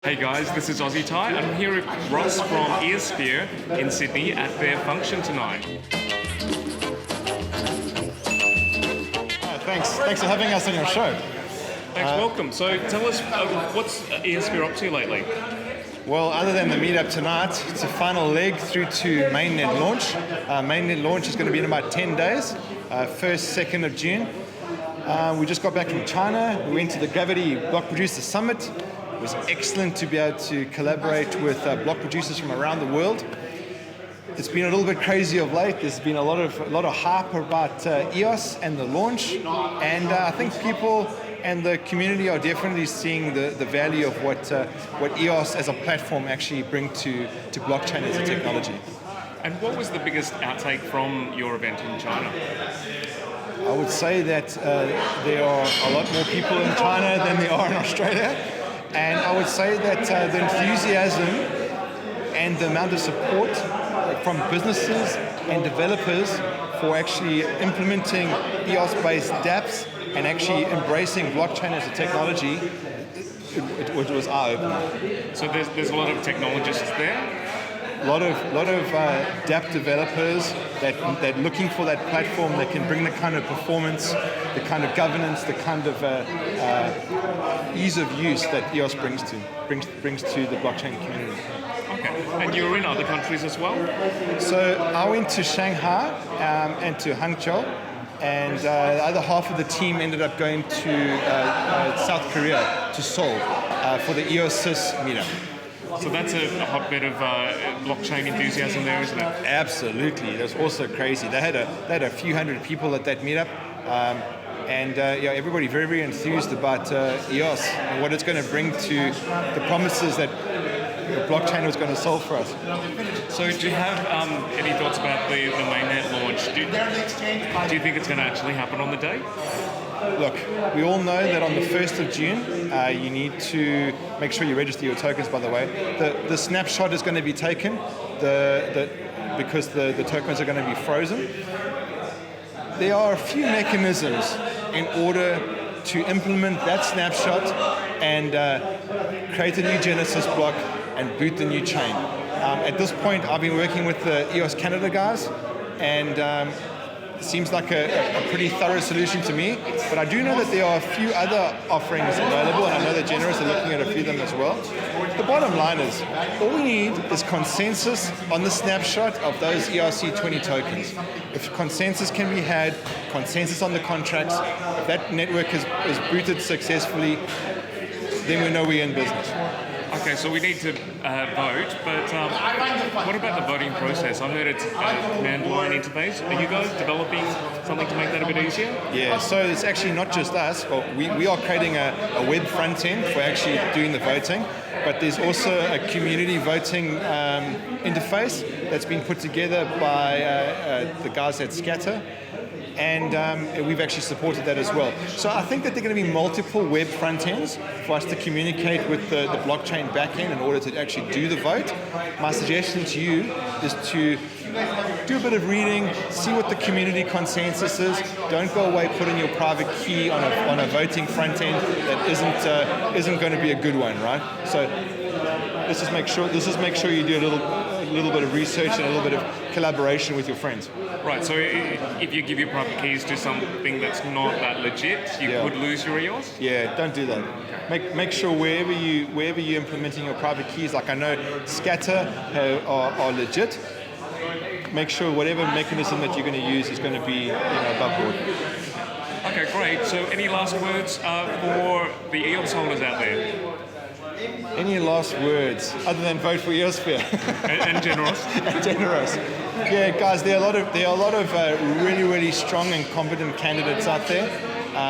Hey guys, this is aussietai. I'm here with Ross from EOSphere in Sydney at their function tonight. Thanks for having us on your show. Thanks, welcome. So tell us, what's EOSphere up to lately? Well, other than the meetup tonight, it's a final leg through to mainnet launch. Mainnet launch is going to be in about 10 days, 1st, 2nd of June. We just got back from China. We went to the Gravity Block Producer Summit. It was excellent to be able to collaborate with block producers from around the world. It's been a little bit crazy of late. There's been a lot of hype about EOS and the launch, and I think people and the community are definitely seeing the value of what EOS as a platform actually bring to blockchain as a technology. And what was the biggest outtake from your event in China? I would say that there are a lot more people in China than there are in Australia. And I would say that the enthusiasm and the amount of support from businesses and developers for actually implementing EOS-based dApps and actually embracing blockchain as a technology, it was eye-opening. So there's a lot of technologists there? A lot of dApp developers that looking for that platform that can bring the kind of performance, the kind of governance, the kind of ease of use that EOS brings to the blockchain community. Okay, and you were in other countries as well? So I went to Shanghai and to Hangzhou, and the other half of the team ended up going to South Korea, to Seoul, for the EOSys meetup. So that's a hotbed of blockchain enthusiasm there, isn't it? Absolutely. That's also crazy. They had a few hundred people at that meetup, and everybody very, very enthused about EOS and what it's going to bring to the promises that the blockchain was going to solve for us. So do you have any thoughts about the mainnet launch? Do you think it's going to actually happen on the day? Look, we all know that on the 1st of June, you need to make sure you register your tokens, by the way. The snapshot is going to be taken because the tokens are going to be frozen. There are a few mechanisms in order to implement that snapshot and create a new Genesis block and boot the new chain. At this point, I've been working with the EOS Canada guys, and it seems like a pretty thorough solution to me, but I do know that there are a few other offerings available, and I know that Generous are looking at a few of them as well. The bottom line is, all we need is consensus on the snapshot of those ERC20 tokens. If consensus can be had, consensus on the contracts, if that network is booted successfully, then we know we're in business. Okay, so we need to vote, but what about the voting process? I heard it's a command line interface. Are you guys developing something to make that a bit easier? Yeah, so it's actually not just us. Well, we are creating a web front end for actually doing the voting, but there's also a community voting interface that's been put together by the guys at Scatter. And we've actually supported that as well. So I think that there are going to be multiple web front ends for us to communicate with the blockchain backend in order to actually do the vote. My suggestion to you is to do a bit of reading, see what the community consensus is. Don't go away putting your private key on a voting front end that isn't going to be a good one, right? So let's just make sure you do a little bit of research and a little bit of collaboration with your friends. Right, so if you give your private keys to something that's not that legit, you could lose your EOS? Yeah, don't do that. Make sure wherever you're implementing your private keys, like I know Scatter are legit, make sure whatever mechanism that you're going to use is going to be above board. Okay, great. So any last words for the EOS holders out there? Any last words other than vote for EOSphere? and Generous. And Generous. Yeah, guys, there are a lot of really, really strong and competent candidates out there.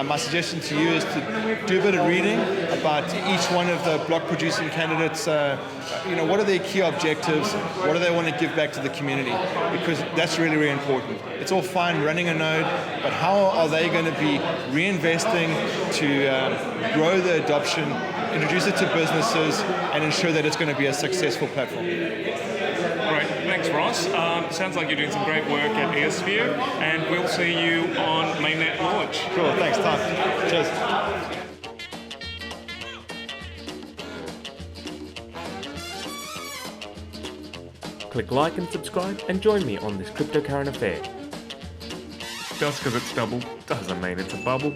My suggestion to you is to do a bit of reading about each one of the block producing candidates. What are their key objectives? What do they want to give back to the community? Because that's really, really important. It's all fine running a node, but how are they going to be reinvesting to grow the adoption, introduce it to businesses, and ensure that it's going to be a successful platform? Great, thanks Ross. Sounds like you're doing some great work at EOSphere, and we'll see you on mainnet launch. Cool, thanks Tom. Cheers. Click like and subscribe and join me on this cryptocurrent affair. Just because it's double doesn't mean it's a bubble.